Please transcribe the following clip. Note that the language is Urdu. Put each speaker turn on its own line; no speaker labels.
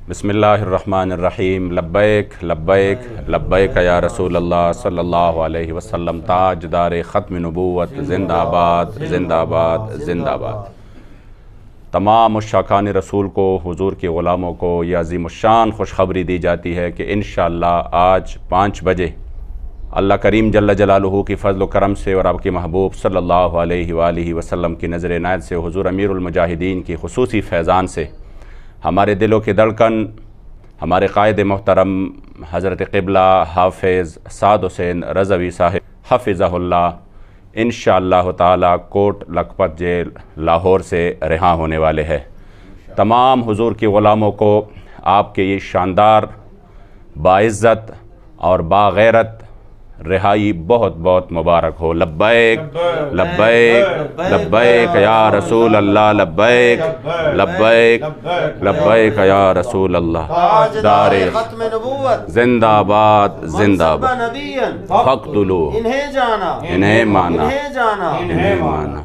بسم اللہ الرحمن الرحیم لبیک لبیک لبیک یا رسول اللہ صلی اللہ علیہ وسلم تاجدار ختم نبوت زندہ آباد زندہ آباد زندہ آباد۔ تمام مشتاقان رسول کو، حضور کے غلاموں کو یہ عظیم الشان خوشخبری دی جاتی ہے کہ انشاءاللہ آج 5 بجے اللہ کریم جل جلالہ کی فضل و کرم سے اور آپ کے محبوب صلی اللہ علیہ وآلہ وسلم کی نظر عنایت سے، حضور امیر المجاہدین کی خصوصی فیضان سے ہمارے دلوں کی دھڑکن ہمارے قائد محترم حضرت قبلہ حافظ سعد حسین رضوی صاحب حفظہ اللہ انشاءاللہ تعالی کوٹ لکھپت جیل لاہور سے رہا ہونے والے ہیں۔ تمام حضور کے غلاموں کو آپ کے یہ شاندار باعزت اور باغیرت رہائی بہت بہت مبارک ہو۔ لبیک لبیک لبیک یا رسول اللہ، لبیک لبیک لبیک یا رسول اللہ، دار
ختم نبوت
زندہ آباد زندہ آباد، فقتلو
انہیں جانا
انہیں مانا
انہیں جانا
انہیں مانا۔